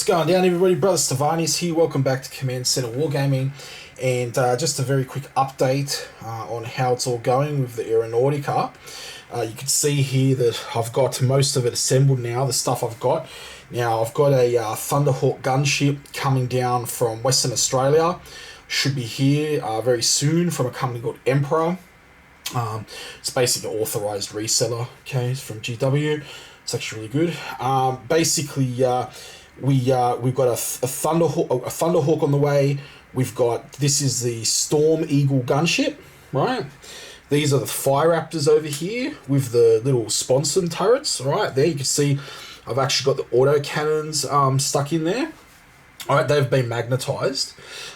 What's going down, everybody? Brother Stavanis here. Welcome back to Command Center Wargaming, and just a very quick update on how it's all going with the Aeronautica. You can see here that I've got most of it assembled now, the stuff I've got. Now, I've got a Thunderhawk gunship coming down from Western Australia. Should be here very soon from a company called Emperor. It's basically an authorized reseller, okay, from GW. It's actually really good. Basically, we've got a Thunderhawk on the way. We've got, this is the Storm Eagle gunship, right? These are the Fire Raptors over here with the little sponson turrets, right? There you can see I've actually got the auto cannons stuck in there. All right, they've been magnetized.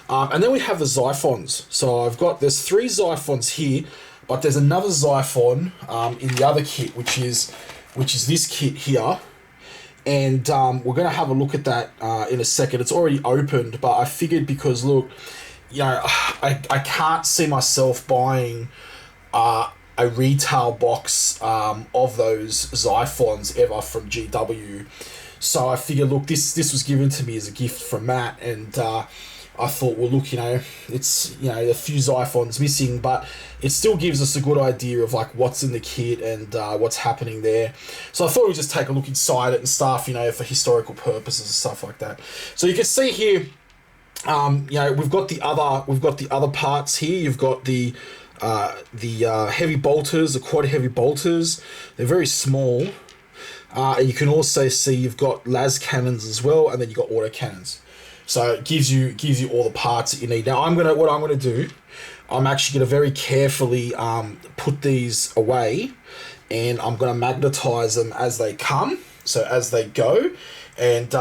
And then we have the Xiphons. So there's 3 Xiphons here, but there's another Xiphon in the other kit, which is this kit here. And we're going to have a look at that in a second. It's already opened, but I figured because, look, you know, I can't see myself buying a retail box of those Xiphons ever from GW. So I figured, look, this was given to me as a gift from Matt, and I thought, well, look, you know, it's, you know, a few Xiphons missing, but it still gives us a good idea of like what's in the kit and what's happening there. So I thought we'd just take a look inside it and stuff, you know, for historical purposes and stuff like that. So you can see here, you know, we've got the other parts here. You've got the heavy bolters, the quad heavy bolters. They're very small. And you can also see you've got las cannons as well, and then you've got auto cannons. So it gives you all the parts that you need. Now what I'm gonna do, I'm actually gonna very carefully put these away, and I'm gonna magnetize them as they come, so as they go. And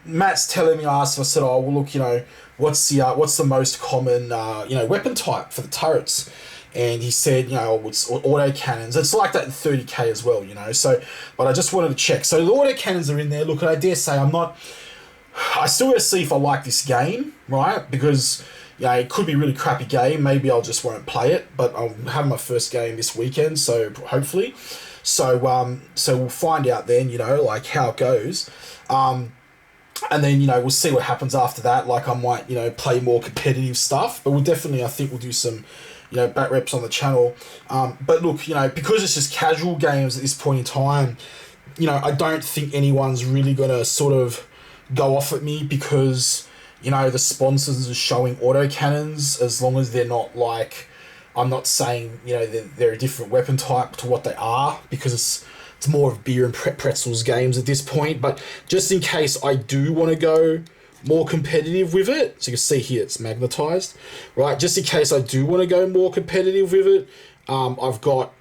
Matt's telling me, I said, oh well, look, you know, what's the most common you know, weapon type for the turrets? And he said, you know, it's auto cannons. It's like that in 30k as well, you know. So, but I just wanted to check. So the auto cannons are in there. Look, I dare say I still got to see if I like this game, right? Because, yeah, it could be a really crappy game. Maybe I'll just won't play it. But I'll have my first game this weekend, so hopefully. So so we'll find out then, you know, like how it goes. And then, you know, we'll see what happens after that. Like I might, you know, play more competitive stuff. But we'll definitely, I think we'll do some, you know, bat reps on the channel. But look, you know, because it's just casual games at this point in time, you know, I don't think anyone's really going to sort of go off at me because, you know, the sponsors are showing auto cannons, as long as they're not like, I'm not saying, you know, they're a different weapon type to what they are, because it's more of beer and pretzels games at this point. But just in case I do want to go more competitive with it, so you can see here it's magnetized, right? Just in case I do want to go more competitive with it, I've got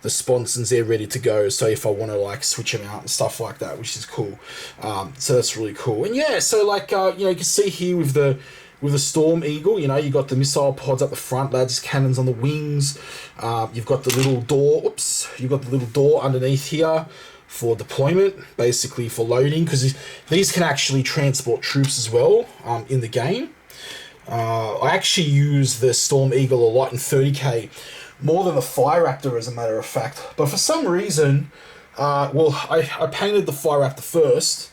the sponsons there ready to go. So if I want to like switch them out and stuff like that, which is cool. So that's really cool. And yeah, so like you know, you can see here with the Storm Eagle, you know, you got the missile pods up the front, las cannons on the wings. You've got the little door. You've got the little door underneath here for deployment, basically for loading, because these can actually transport troops as well in the game. I actually use the Storm Eagle a lot in 30k, more than the Fire Raptor, as a matter of fact. But for some reason, well, I painted the Fire Raptor first,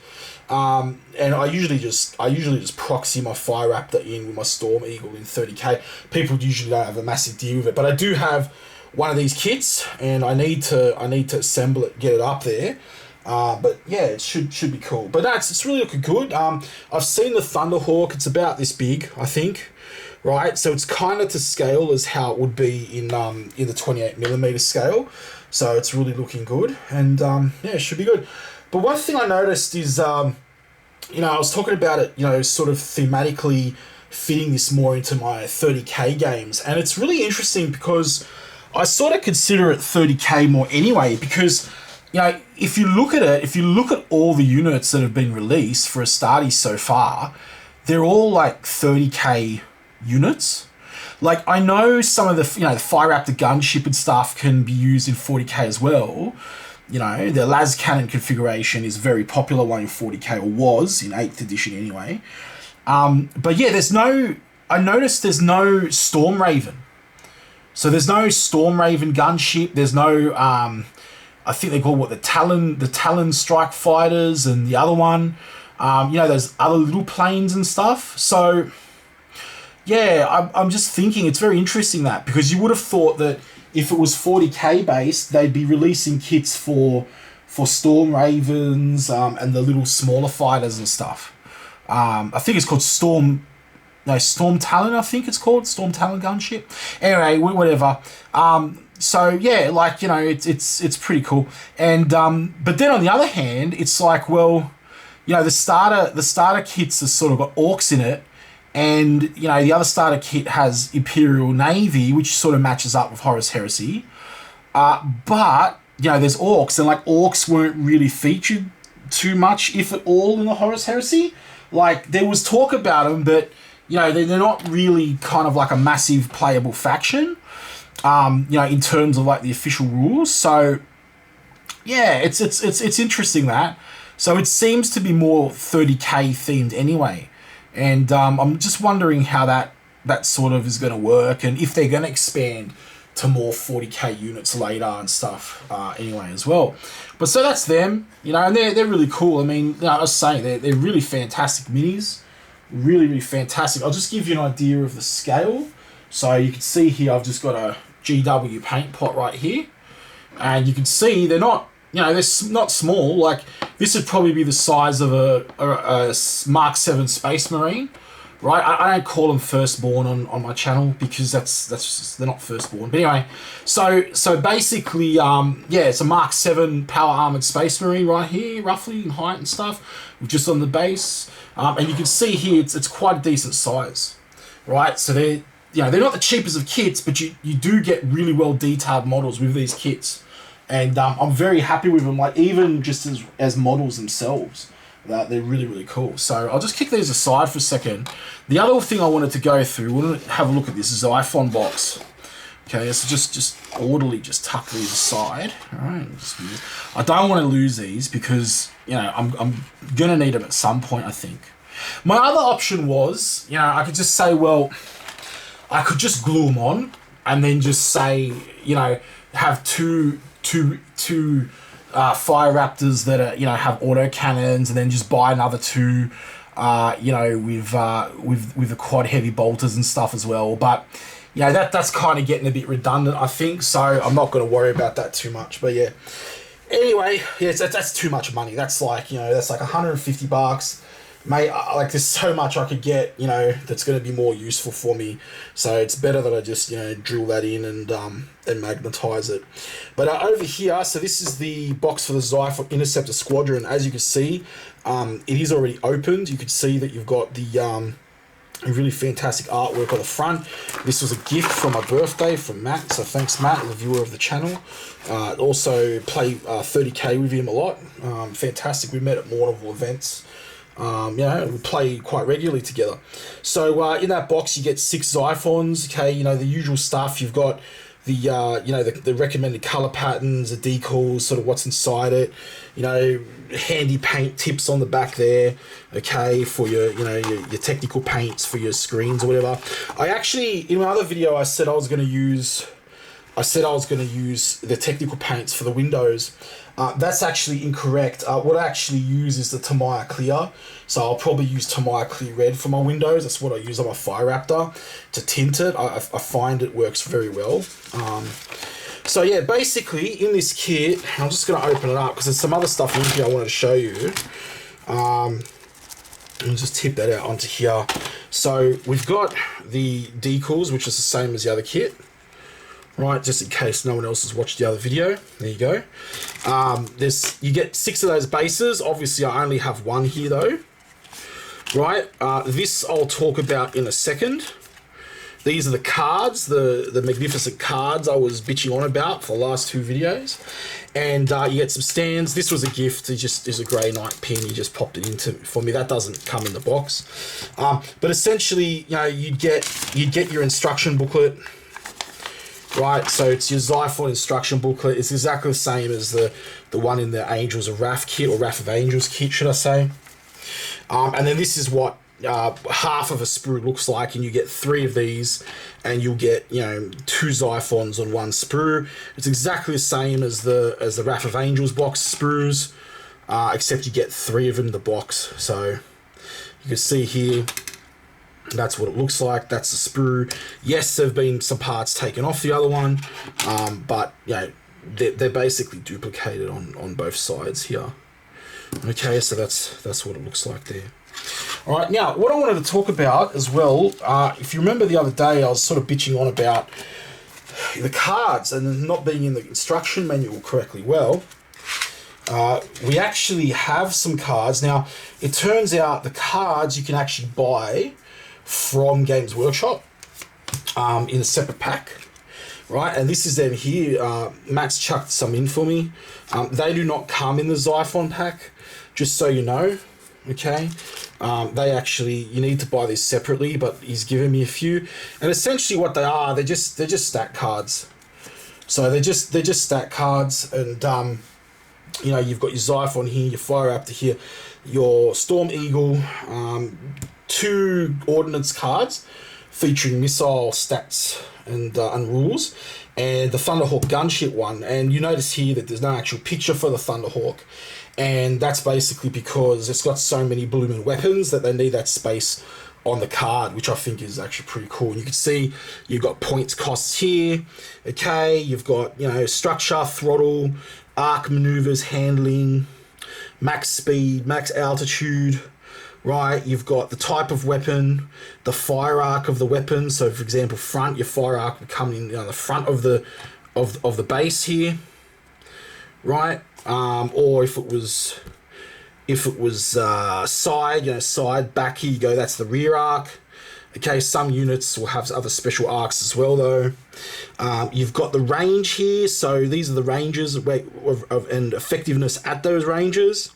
and I usually just proxy my Fire Raptor in with my Storm Eagle in 30k. People usually don't have a massive deal with it, but I do have one of these kits, and I need to assemble it, get it up there. But yeah, it should be cool. But it's really looking good. I've seen the Thunderhawk. It's about this big, I think. Right, so it's kind of to scale as how it would be in the 28mm scale. So it's really looking good, and yeah, it should be good. But one thing I noticed is, you know, I was talking about it, you know, sort of thematically fitting this more into my 30k games, and it's really interesting because I sort of consider it 30k more anyway, because, you know, if you look at all the units that have been released for Astartes so far, they're all like 30k units. Like, I know some of the, you know, the Fire Raptor gunship and stuff can be used in 40k as well. You know, the las cannon configuration is a very popular one in 40k, or was in 8th edition anyway. But yeah, I noticed there's no Storm Raven. So there's no Storm Raven gunship. There's no I think they call the Talon strike fighters, and the other one, those other little planes and stuff. So yeah, I'm just thinking it's very interesting that, because you would have thought that if it was 40k based, they'd be releasing kits for Storm Ravens and the little smaller fighters and stuff. I think it's called Storm Talon, I think it's called Storm Talon gunship. Anyway, whatever. So yeah, like, it's pretty cool. And but then on the other hand, it's like, well, the starter kits has sort of got orcs in it, and the other starter kit has Imperial Navy, which sort of matches up with Horus Heresy. But there's orcs, and like orcs weren't really featured too much, if at all, in the Horus Heresy. Like, there was talk about them, but they're not really kind of like a massive playable faction, in terms of like the official rules. So yeah, it's interesting that. So it seems to be more 30k themed anyway, and I'm just wondering how that sort of is going to work, and if they're going to expand to more 40k units later and stuff anyway as well. But so that's them, and they're really cool. I mean, I was saying, they're really fantastic minis. Really, really fantastic. I'll just give you an idea of the scale. So you can see here, I've just got a GW paint pot right here. And you can see they're not, they're not small. Like, this would probably be the size of a Mark 7 Space Marine. Right, I don't call them firstborn on my channel, because that's just, they're not firstborn. But anyway, so basically, it's a Mark 7 power armored Space Marine right here, roughly in height and stuff, just on the base. And you can see here it's quite a decent size, right? So they're not the cheapest of kits, but you do get really well detailed models with these kits, and I'm very happy with them. Like, even just as models themselves. They're really, really cool. So I'll just kick these aside for a second. The other thing I wanted to go through, we want to have a look at this Xiphon box. Okay, so just orderly just tuck these aside. All right, I don't want to lose these, because I'm gonna need them at some point, I think. My other option was, I could just say, well, I could just glue them on, and then just say, have two fire raptors that are, have auto cannons, and then just buy another two, with the quad heavy bolters and stuff as well. But that's kind of getting a bit redundant, I think. So I'm not going to worry about that too much. But yeah, anyway, that's too much money. That's like $150. Mate, like, there's so much I could get, that's going to be more useful for me. So it's better that I just, drill that in and magnetize it. But over here, so this is the box for the Xiphon Interceptor Squadron. As you can see, it is already opened. You can see that you've got the really fantastic artwork on the front. This was a gift for my birthday from Matt. So thanks, Matt, the viewer of the channel. Also play 30k with him a lot. Fantastic. We met at multiple events. We play quite regularly together. So in that box you get 6 Xiphons. Okay, the usual stuff. You've got the recommended color patterns, the decals, sort of what's inside it. Handy paint tips on the back there. Okay, for your your technical paints for your screens or whatever. I actually, in my other video, I said I was going to use the technical paints for the windows. That's actually incorrect. What I actually use is the Tamiya Clear. So I'll probably use Tamiya Clear Red for my windows. That's what I use on my Fire Raptor to tint it. I find it works very well. So yeah, basically in this kit, I'm just going to open it up because there's some other stuff in here I wanted to show you. Let me just tip that out onto here. So we've got the decals, which is the same as the other kit. Right, just in case no one else has watched the other video. There you go. You get 6 of those bases. Obviously, I only have 1 here, though. Right, this I'll talk about in a second. These are the cards, the magnificent cards I was bitching on about for the last 2 videos. And you get some stands. This was a gift. It just is a Grey Knight pin. You just popped it into for me. That doesn't come in the box. But essentially, you'd get your instruction booklet. Right, so it's your Xiphon instruction booklet. It's exactly the same as the one in the Angels of Wrath kit, or Wrath of Angels kit, should I say. And then this is what half of a sprue looks like, and you get 3 of these, and you'll get 2 Xiphons on 1 sprue. It's exactly the same as the Wrath of Angels box sprues, except you get 3 of them in the box. So you can see here, that's what it looks like. That's the sprue. Yes, there've been some parts taken off the other one, but they're basically duplicated on both sides here. Okay, so that's what it looks like there. All right, now what I wanted to talk about as well, if you remember the other day, I was sort of bitching on about the cards and not being in the instruction manual correctly. Well, we actually have some cards. Now, it turns out the cards you can actually buy from Games Workshop in a separate pack, right? And this is them here. Matt's chucked some in for me. They do not come in the Xiphon pack, just so you know. Okay, they actually, you need to buy these separately, but he's given me a few, and essentially what they are, they're just stat cards. So they're just stat cards, and you've got your Xiphon here, your Fire Raptor here, your Storm Eagle, 2 ordnance cards featuring missile stats and rules, and the Thunderhawk gunship one. And you notice here that there's no actual picture for the Thunderhawk, and that's basically because it's got so many blooming weapons that they need that space on the card, which I think is actually pretty cool. And you can see you've got points costs here. Okay, you've got structure, throttle, arc maneuvers, handling, max speed, max altitude. Right, you've got the type of weapon, the fire arc of the weapon. So, for example, front, your fire arc would come in the front of the base here, right? Or if it was side, side, back, here you go. That's the rear arc. Okay, some units will have other special arcs as well, though. You've got the range here. So these are the ranges and effectiveness at those ranges.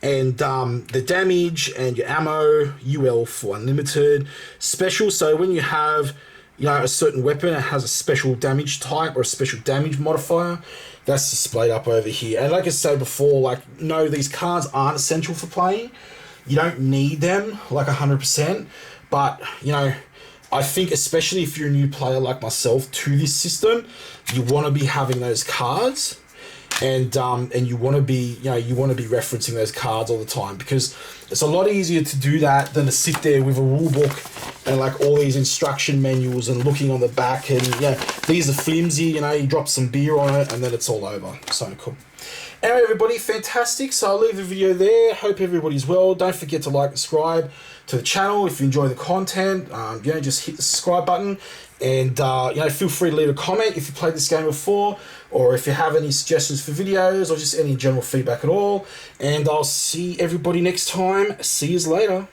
And the damage and your ammo, UL for unlimited, special. So when you have a certain weapon, it has a special damage type or a special damage modifier. That's displayed up over here. And like I said before, no, these cards aren't essential for playing. You don't need them 100%. But I think especially if you're a new player like myself to this system, you want to be having those cards. And you want to be referencing those cards all the time, because it's a lot easier to do that than to sit there with a rule book and all these instruction manuals and looking on the back, and these are flimsy, you drop some beer on it and then it's all over. So cool. Anyway, everybody, fantastic. So I'll leave the video there. Hope everybody's well. Don't forget to subscribe to the channel if you enjoy the content. Just hit the subscribe button, and feel free to leave a comment if you played this game before, or if you have any suggestions for videos, or just any general feedback at all. And I'll see everybody next time. See you later.